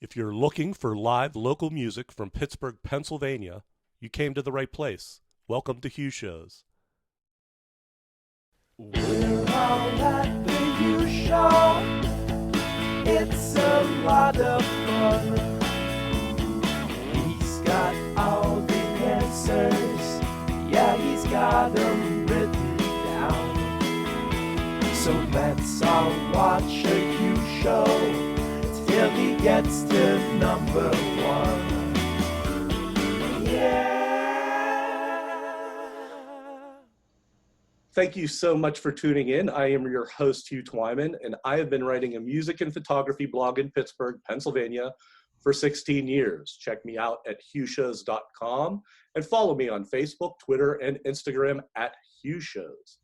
If you're looking for live local music from Pittsburgh, Pennsylvania, you came to the right place. Welcome to Hugh Shows. We're all at the Hugh Show. It's a lot of fun. He's got all the answers. Yeah, he's got them written down. So let's all watch a Hugh Show till he gets to number one. Yeah. Thank you so much for tuning in. I am your host, Hugh Twyman, and I have been writing a music and photography blog in Pittsburgh, Pennsylvania for 16 years. Check me out at HughShows.com and follow me on Facebook, Twitter, and Instagram at HughShows.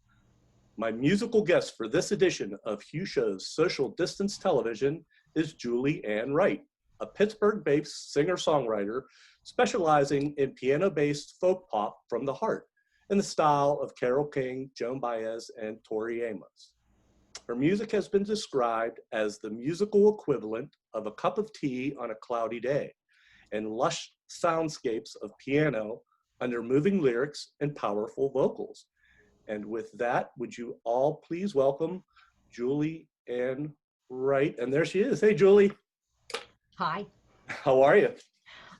My musical guest for this edition of Hugh Shows Social Distance Television is JuliAnne Wright, a Pittsburgh-based singer-songwriter specializing in piano-based folk pop from the heart in the style of Carole King, Joan Baez, and Tori Amos. Her music has been described as the musical equivalent of a cup of tea on a cloudy day and lush soundscapes of piano under moving lyrics and powerful vocals. And with that, would you all please welcome JuliAnne Wright. And there she is. Hey, Julie. Hi. How are you?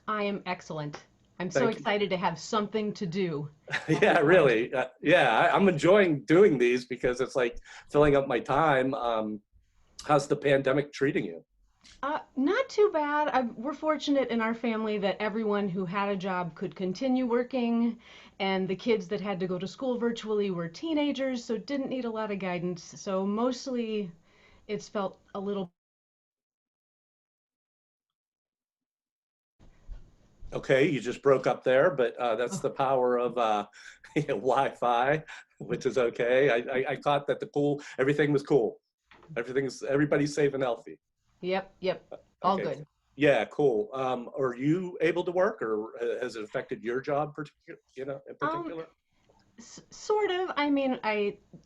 I am excellent. I'm so excited to have something to do. Yeah, really. I'm enjoying doing these because it's like filling up my time. How's the pandemic treating you? Not too bad. We're fortunate in our family that everyone who had a job could continue working, and the kids that had to go to school virtually were teenagers, so didn't need a lot of guidance. So mostly it's felt a little. Okay, you just broke up there, but that's the power of Wi-Fi, which is okay. I thought that everything was cool. Everybody's safe and healthy. Yep, all Okay. good. Yeah, cool. Are you able to work, or has it affected your job, in particular? Sort of. I mean,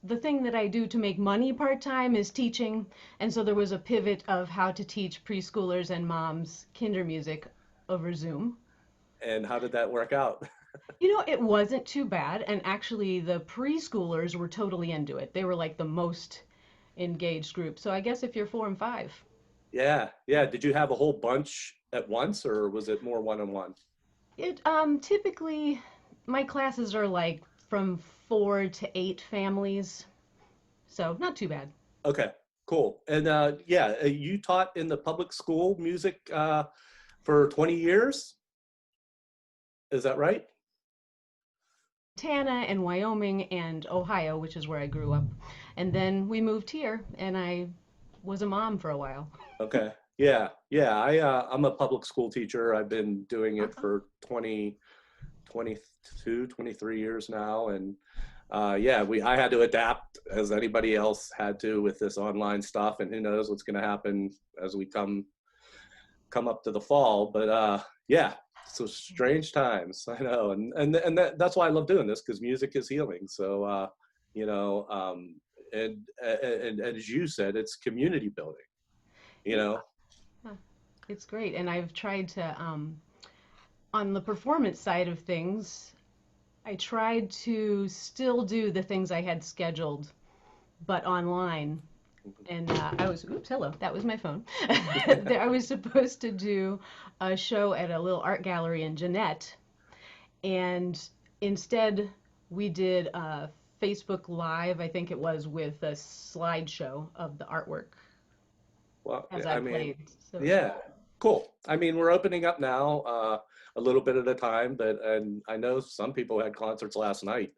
the thing that I do to make money part-time is teaching, and so there was a pivot of how to teach preschoolers and moms kinder music over Zoom. And how did that work out? It wasn't too bad, and actually the preschoolers were totally into it. They were like the most engaged group. So I guess if you're 4 and 5. Yeah. Did you have a whole bunch at once, or was it more one-on-one? It typically my classes are like from 4 to 8 families, so not too bad. Okay, cool. And you taught in the public school music for 20 years? Is that right? Montana and Wyoming and Ohio, which is where I grew up. And then we moved here, and I was a mom for a while. Okay. Yeah. I'm a public school teacher. I've been doing it for 22, 23 years now. And I had to adapt as anybody else had to with this online stuff, and who knows what's going to happen as we come up to the fall. But so strange times, I know. And that's why I love doing this, because music is healing. So, and as you said, it's community building, It's great. And I've tried to, on the performance side of things, I tried to still do the things I had scheduled, but online. And that was my phone. I was supposed to do a show at a little art gallery in Jeanette, and instead we did a Facebook Live, I think it was, with a slideshow of the artwork. Well, as I played. So. Yeah, cool. I mean, we're opening up now a little bit at a time, and I know some people had concerts last night,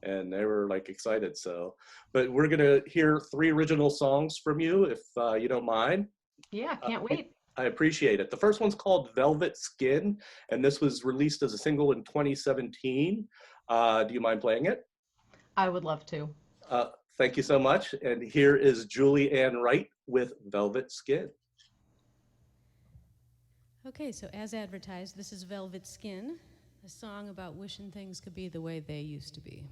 and they were like excited. So, but we're gonna hear 3 original songs from you, if you don't mind. Yeah, can't wait. I appreciate it. The first one's called Velvet Skin, and this was released as a single in 2017. Do you mind playing it? I would love to. Thank you so much. And here is JuliAnne Wright with Velvet Skin. Okay, so as advertised, this is Velvet Skin, a song about wishing things could be the way they used to be.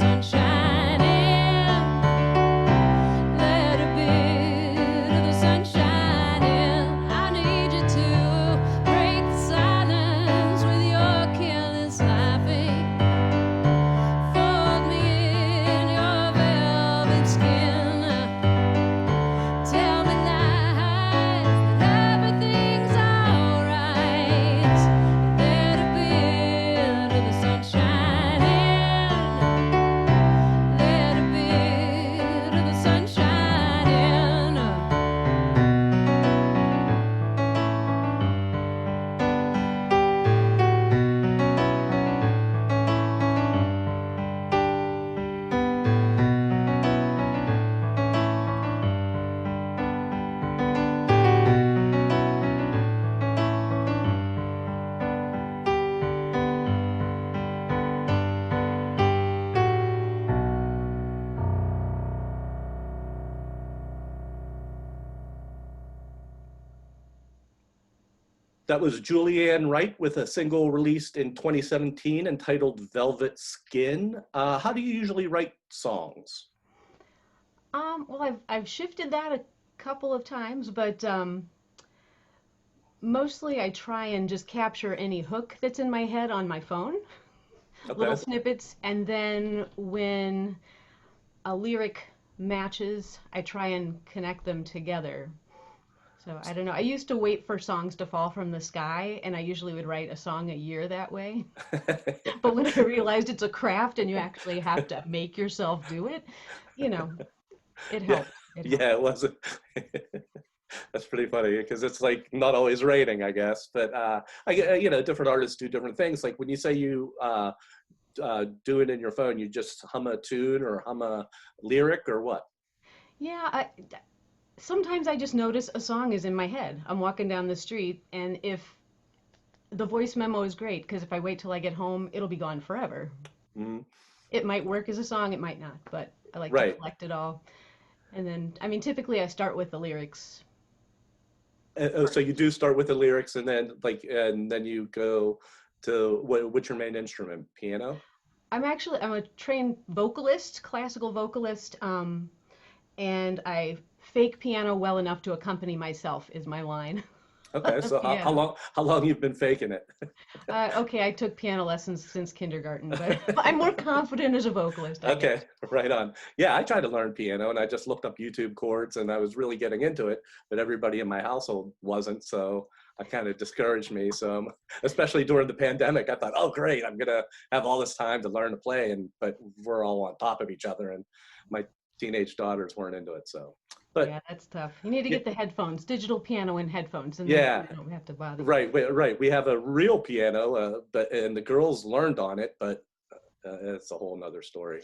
sunshine in. Let a bit of the sunshine in. I need you to break the silence with your careless laughing. Fold me in your velvet skin. Tell me lies that everything's alright. Let a bit of the sunshine in. Let a bit of the sunshine in. That was JuliAnne Wright with a single released in 2017 entitled Velvet Skin. How do you usually write songs? Well, I've shifted that a couple of times, but mostly I try and just capture any hook that's in my head on my phone, little Okay. snippets, and then when a lyric matches, I try and connect them together. So I don't know. I used to wait for songs to fall from the sky, and I usually would write a song a year that way. But when I realized it's a craft and you actually have to make yourself do it, you know, it Yeah, helped. It helped. yeah, it was. That's pretty funny because it's like not always raining, I guess. But different artists do different things. Like when you say you do it in your phone, you just hum a tune or hum a lyric or what? Yeah, sometimes I just notice a song is in my head. I'm walking down the street, and if the voice memo is great, because if I wait till I get home, it'll be gone forever. Mhm. It might work as a song, it might not, but I like to Right. collect it all. And then, I mean, typically I start with the lyrics. So you do start with the lyrics and then you go to what's your main instrument? Piano? I'm a trained vocalist, classical vocalist, and I fake piano well enough to accompany myself is my line on Okay, the so how piano. long you've been faking it? Okay, I took piano lessons since kindergarten, but I'm more confident as a vocalist, I Okay, guess. right on. Yeah, I tried to learn piano and I just looked up YouTube chords and I was really getting into it, but everybody in my household wasn't, so I kind of discouraged me. So especially during the pandemic, I thought, oh great, I'm gonna have all this time to learn to play, but we're all on top of each other, and my teenage daughters weren't into it. So, but Yeah, that's tough. You need to yeah, get the headphones, digital piano and headphones, and then yeah, you don't have to bother you. right, right. We have a real piano, and the girls learned on it, but it's a whole nother story.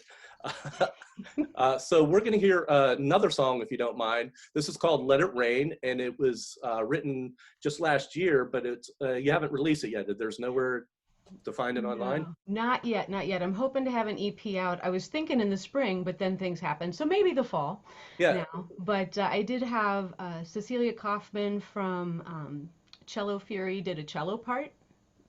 So we're going to hear another song, if you don't mind. This is called "Let It Rain," and it was written just last year, but it's you haven't released it yet. There's nowhere to find it online. No, not yet, not yet. I'm hoping to have an EP out. I was thinking in the spring, but then things happened, so maybe the fall Yeah, now. But I did have Cecilia Kaufman from Cello Fury did a cello part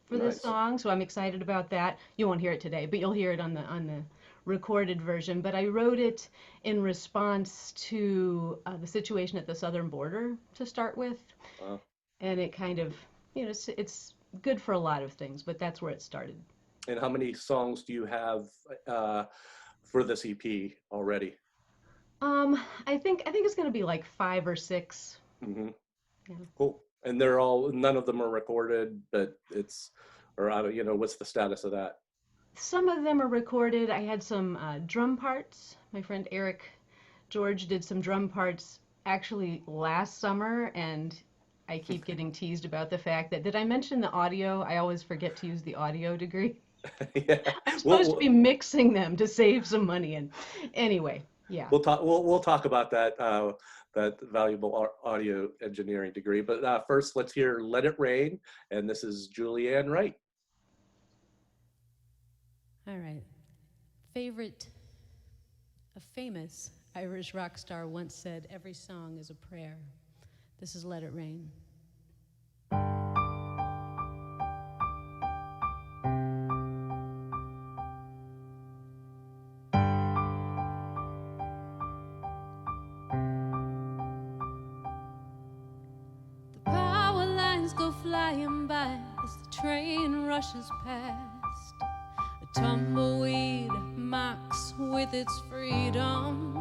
for this nice. song, so I'm excited about that. You won't hear it today, but you'll hear it on the recorded version. But I wrote it in response to the situation at the southern border to start with, Wow. and it kind of, it's good for a lot of things, but that's where it started. And how many songs do you have uh, for this EP already? I think it's gonna be like 5 or 6. Hmm. Yeah. Cool. And none of them are recorded, but or I don't, what's the status of that? Some of them are recorded. I had some drum parts. My friend Eric George did some drum parts actually last summer, and I keep getting teased about the fact that, did I mention the audio? I always forget to use the audio degree. Yeah. I'm We'll, supposed to be we'll mixing them to save some money. And anyway, yeah. we'll talk about that valuable audio engineering degree. But first, let's hear "Let It Rain," and this is JuliAnne Wright. All right. A famous Irish rock star once said, "Every song is a prayer." This is "Let It Rain." by and by as the train rushes past. A tumbleweed mocks with its freedom.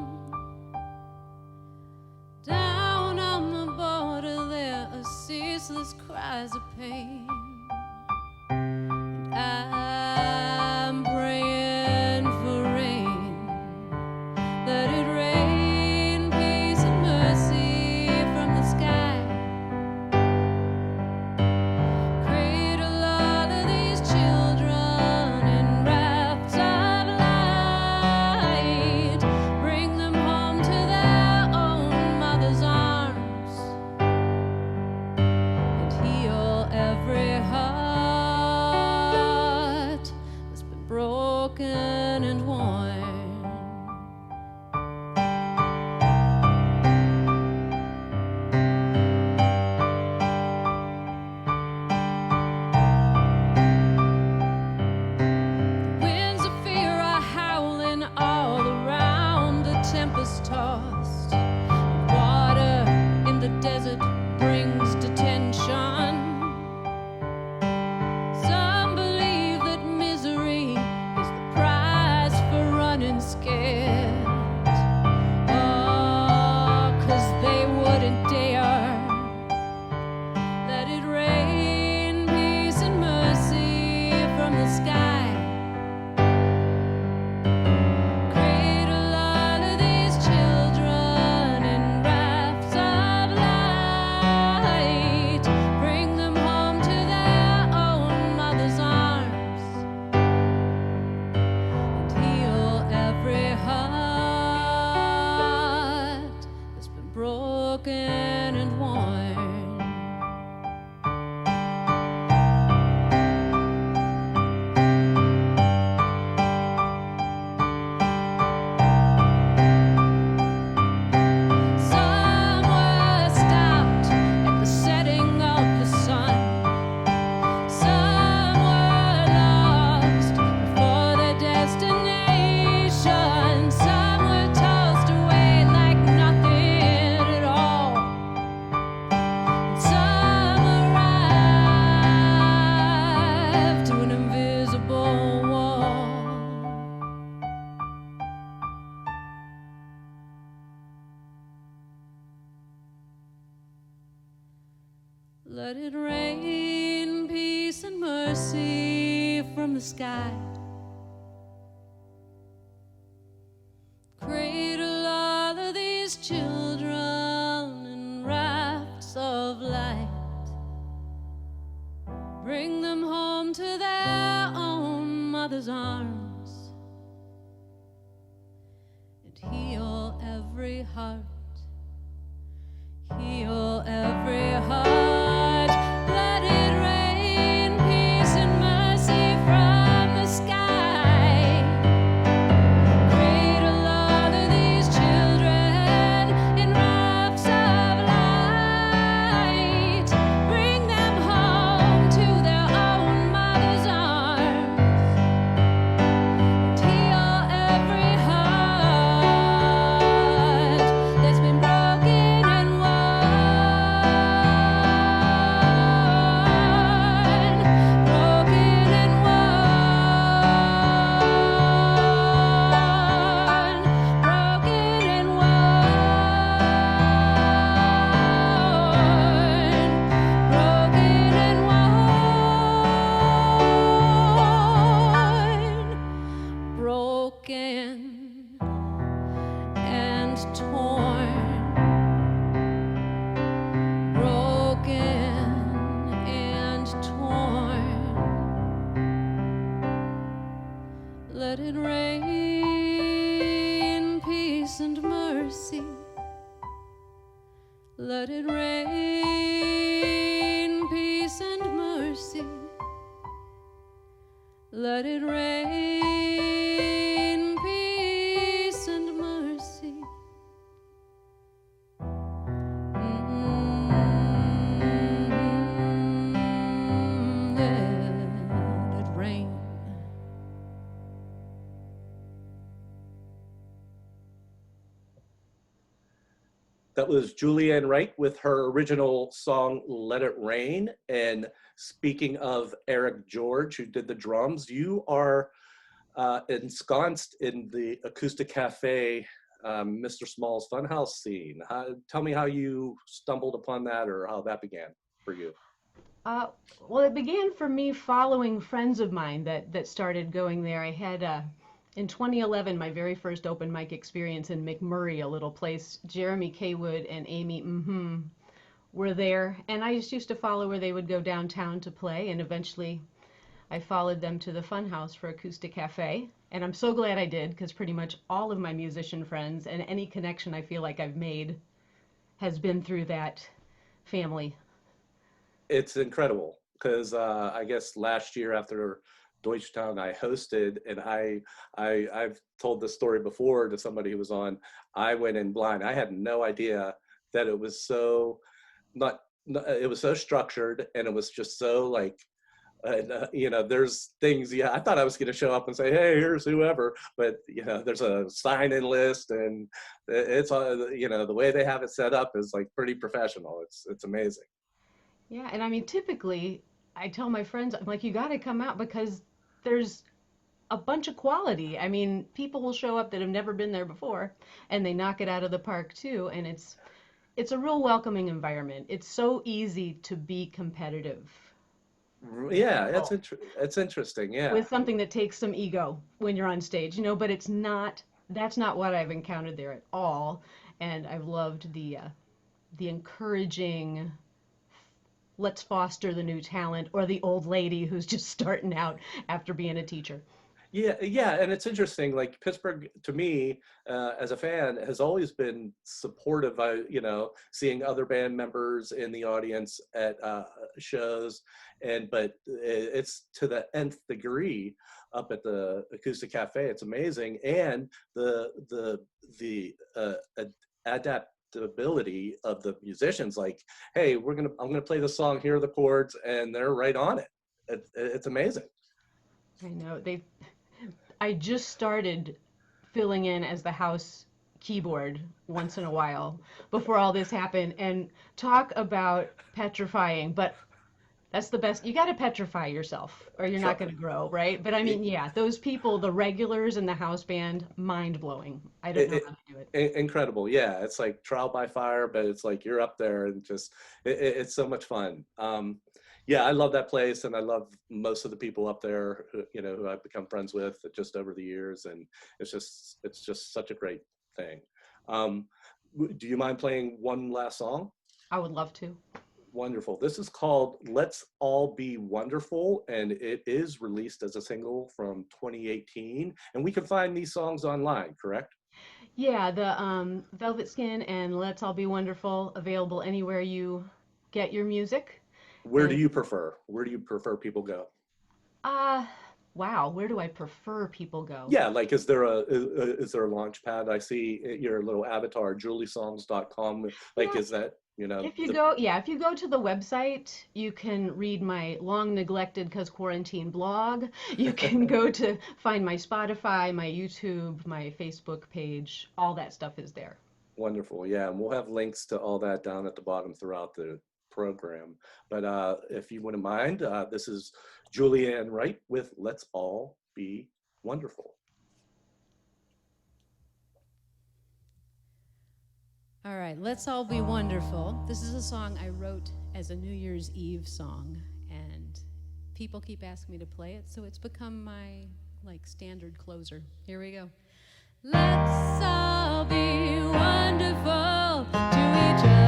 Down on the border there are ceaseless cries of pain. And I'm praying for rain. Let it rain, peace and mercy from the sky. Cradle all of these children in rafts of light. Bring them home to their own mother's arms. And heal every heart that's been broken and worn. Winds of fear are howling all around, the tempest tossed. Water in the desert brings detention. Some believe that misery is the price for running scared. Oh, 'cause they wouldn't dare. Let it rain, peace and mercy from the sky. Cradle all of these children in rafts of light. Bring them home to their own mother's arms. And heal every heart that's been broken and worn. Some were stopped at the setting of the sun. Some were lost before their destination. Some were tossed away like nothing at all. And some arrived to an invisible wall. Let it rain, peace and mercy from the sky. Cradle all of these children in rafts of light. Bring them home to their own mother's arms. And heal every heart. Heal every heart. Let it rain, peace and mercy from the sky. Cradle all of these children in rafts of light. Bring them home to their own mother's arms. And heal every heart that's been broken and broken and broken and broken and broken and torn. Broken and torn. Let it rain, peace and mercy. Let it rain, peace and mercy. Let it rain, peace and mercy. Let it rain. That was JuliAnne Wright with her original song, Let It Rain. And speaking of Eric George, who did the drums, you are ensconced in the Acoustic Cafe, Mr. Small's Funhouse scene. Tell me how you stumbled upon that or how that began for you. Well, it began for me following friends of mine that started going there. I had, in 2011, my very first open mic experience in McMurray, a little place. Jeremy Kaywood and Amy were there, and I just used to follow where they would go downtown to play, and eventually I followed them to the Funhouse for Acoustic Cafe, and I'm so glad I did, because pretty much all of my musician friends and any connection I feel like I've made has been through that family. It's incredible because I guess last year after Deutschtown I hosted, and I've told this story before to somebody who was on. I went in blind. I had no idea that it was so it was so structured, and it was just so like you know, there's things, yeah, I thought I was going to show up and say, hey, here's whoever, but you know, there's a sign-in list, and it's you know, the way they have it set up is like pretty professional. It's amazing. Yeah, and I mean, typically, I tell my friends, I'm like, you got to come out because there's a bunch of quality. I mean, people will show up that have never been there before, and they knock it out of the park too, and it's a real welcoming environment. It's so easy to be competitive. Yeah, it's interesting, yeah. With something that takes some ego when you're on stage, you know, but that's not what I've encountered there at all, and I've loved the encouraging, let's foster the new talent, or the old lady who's just starting out after being a teacher. Yeah, and it's interesting. Like Pittsburgh, to me, as a fan, has always been supportive. You know, seeing other band members in the audience at shows, but it's to the nth degree up at the Acoustic Cafe. It's amazing, and the adaptability of the musicians. Like, hey, I'm gonna play the song. Here are the chords, and they're right on it. It's amazing. I know I just started filling in as the house keyboard once in a while before all this happened, and talk about petrifying, but that's the best. You got to petrify yourself or you're not going to grow, right? But I mean, yeah, those people, the regulars in the house band, mind-blowing. I don't know how to do it. Incredible. Yeah, it's like trial by fire, but it's like you're up there, and just it's so much fun. Yeah, I love that place, and I love most of the people up there, who I've become friends with just over the years, and it's just such a great thing. Do you mind playing one last song? I would love to. Wonderful. This is called Let's All Be Wonderful, and it is released as a single from 2018, and we can find these songs online, correct? Yeah, the Velvet Skin and Let's All Be Wonderful, available anywhere you get your music. Where do you prefer? Where do you prefer people go? Wow, where do I prefer people go? Yeah, like is there a launch pad? I see your little avatar, juliesongs.com. Like, yeah. Is that, if you go to the website, you can read my long neglected cause quarantine blog. You can go to find my Spotify, my YouTube, my Facebook page. All that stuff is there. Wonderful. Yeah, and we'll have links to all that down at the bottom throughout the program. But if you wouldn't mind, this is JuliAnne Wright with Let's All Be Wonderful. All right, Let's All Be Wonderful. This is a song I wrote as a New Year's Eve song, and people keep asking me to play it, so it's become my standard closer. Here we go. Let's all be wonderful to each other.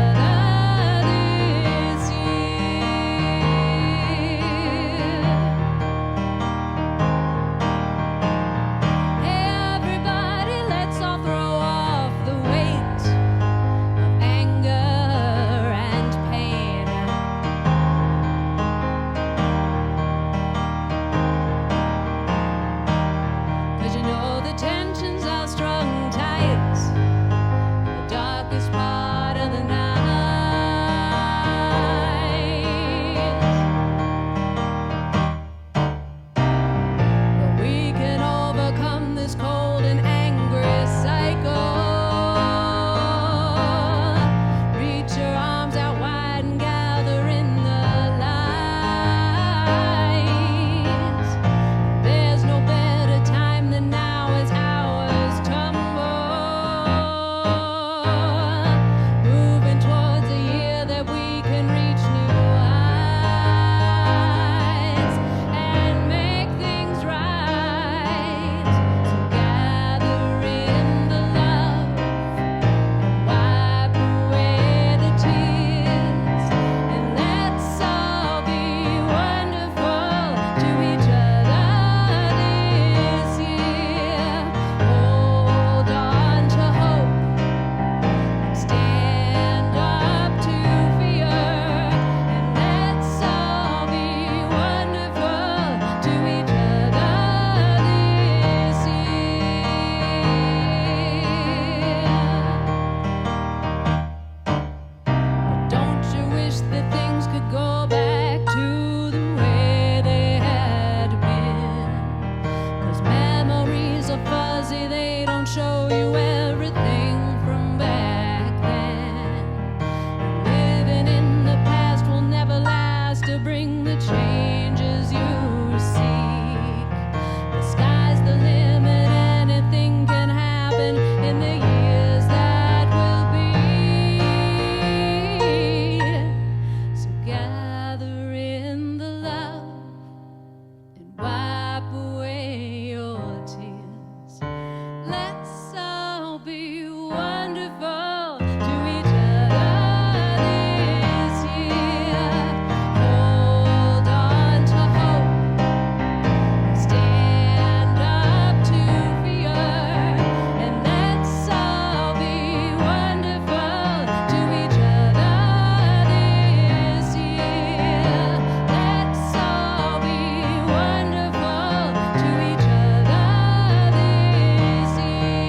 Tensions are strung tight you everything from back then. Living in the past will never last to bring the changes you seek. The sky's the limit, anything can happen in the years that will be. So gather in the love and wipe away your tears. Let's all be wonderful to each other this year. Hold on to hope, stand up to fear, and let's all be wonderful to each other this year. Let's all be wonderful to each other this year.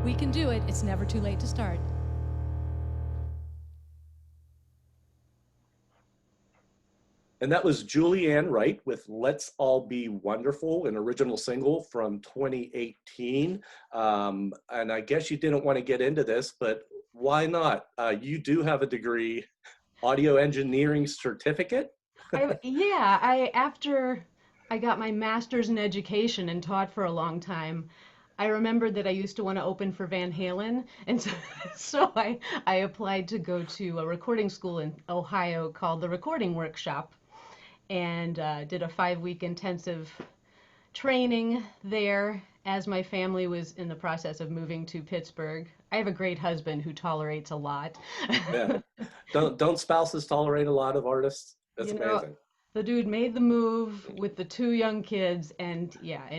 We can do it. It's never too late to start. And that was JuliAnne Wright with Let's All Be Wonderful, an original single from 2018. And I guess you didn't want to get into this, but why not? You do have a degree, audio engineering certificate? After I got my master's in education and taught for a long time, I remembered that I used to want to open for Van Halen, and so I applied to go to a recording school in Ohio called the Recording Workshop, and did a 5-week intensive training there as my family was in the process of moving to Pittsburgh. I have a great husband who tolerates a lot. Yeah. Don't spouses tolerate a lot of artists? That's amazing. The dude made the move with the 2 young kids, and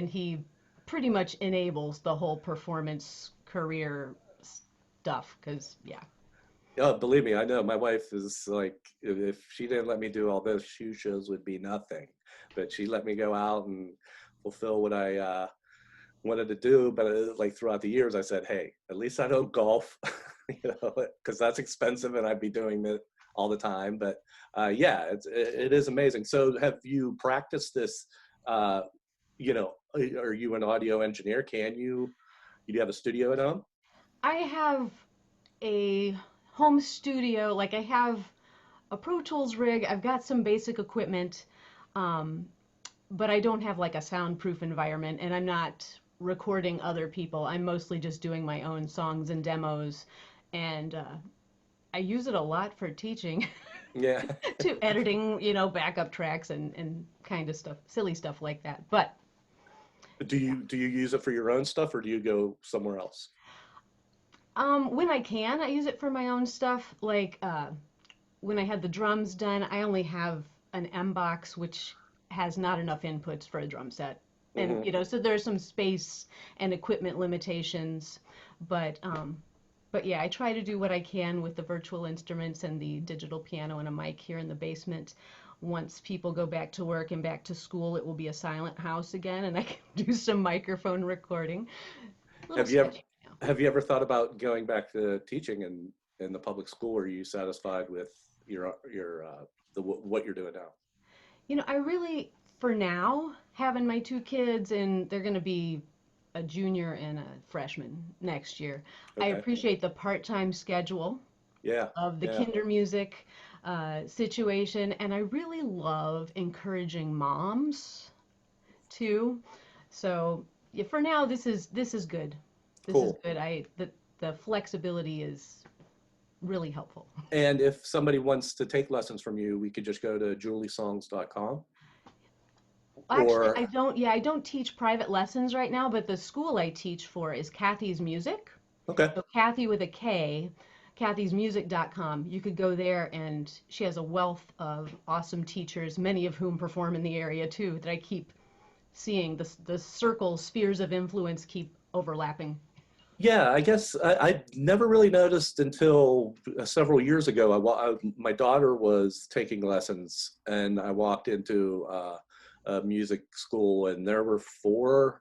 he pretty much enables the whole performance career stuff, because Oh, believe me, I know. My wife is like, if she didn't let me do all this, Hugh shows would be nothing. But she let me go out and fulfill what I wanted to do. But like throughout the years, I said, hey, at least I don't golf, because that's expensive and I'd be doing it all the time. But it is amazing. So have you practiced this? Are you an audio engineer? You have a studio at home? I have a home studio. Like, I have a Pro Tools rig. I've got some basic equipment, but I don't have like a soundproof environment, and I'm not recording other people. I'm mostly just doing my own songs and demos, and I use it a lot for teaching. Yeah. To editing, backup tracks and kind of stuff, silly stuff like that. But do you use it for your own stuff, or do you go somewhere else? when I can, I use it for my own stuff. Like when I had the drums done, I only have an M box, which has not enough inputs for a drum set. And so there's some space and equipment limitations, but yeah, I try to do what I can with the virtual instruments and the digital piano and a mic here in the basement. Once people go back to work and back to school, it will be a silent house again, and I can do some microphone recording. Have you ever thought about going back to teaching in the public school, or are you satisfied with what you're doing now? I really, for now, having my 2 kids, and they're going to be a junior and a freshman next year. Okay. I appreciate the part-time schedule of the kinder music situation, and I really love encouraging moms too. So for now, this is good. This is good. The flexibility is really helpful. And if somebody wants to take lessons from you, we could just go to juliesongs.com. Actually, I don't teach private lessons right now, but the school I teach for is Kathy's Music. Okay. So Kathy with a K, kathysmusic.com. You could go there, and she has a wealth of awesome teachers, many of whom perform in the area too, that I keep seeing. The spheres of influence keep overlapping. Yeah, I guess I never really noticed until several years ago. My daughter was taking lessons, and I walked into a music school, and there were 4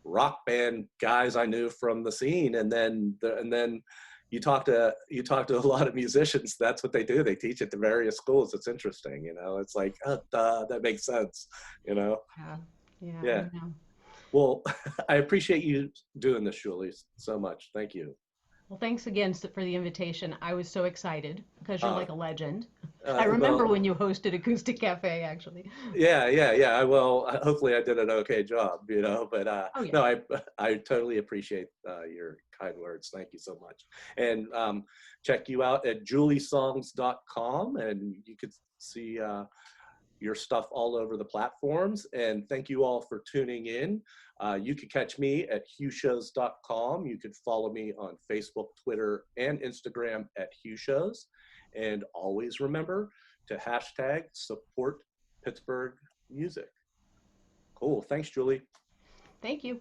rock band guys I knew from the scene, and then you talk to a lot of musicians. That's what they do. They teach at the various schools. It's interesting, you know. It's like, oh, duh, that makes sense, you know. Yeah. I know. Well, I appreciate you doing this, Julie, so much. Thank you. Well, thanks again for the invitation. I was so excited because you're like a legend. I Well, remember when you hosted Acoustic Cafe, actually. yeah. Well, hopefully I did an okay job, you know, but Oh, yeah. no, I totally appreciate your kind words. Thank you so much. And check you out at juliesongs.com, and you could see your stuff all over the platforms. And thank you all for tuning in. You could catch me at HughShows.com. You could follow me on Facebook, Twitter, and Instagram at HughShows. And always remember to hashtag support Pittsburgh music. Cool. Thanks, Julie. Thank you.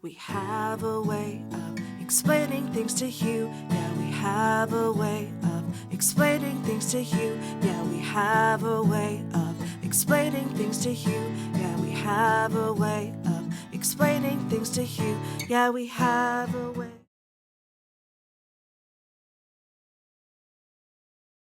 We have a way of explaining things to Hugh. Yeah, we have a way of explaining things to Hugh. Yeah, we have a way of explaining things to Hugh. Yeah, we have a way of explaining things to Hugh. Yeah, we have a way.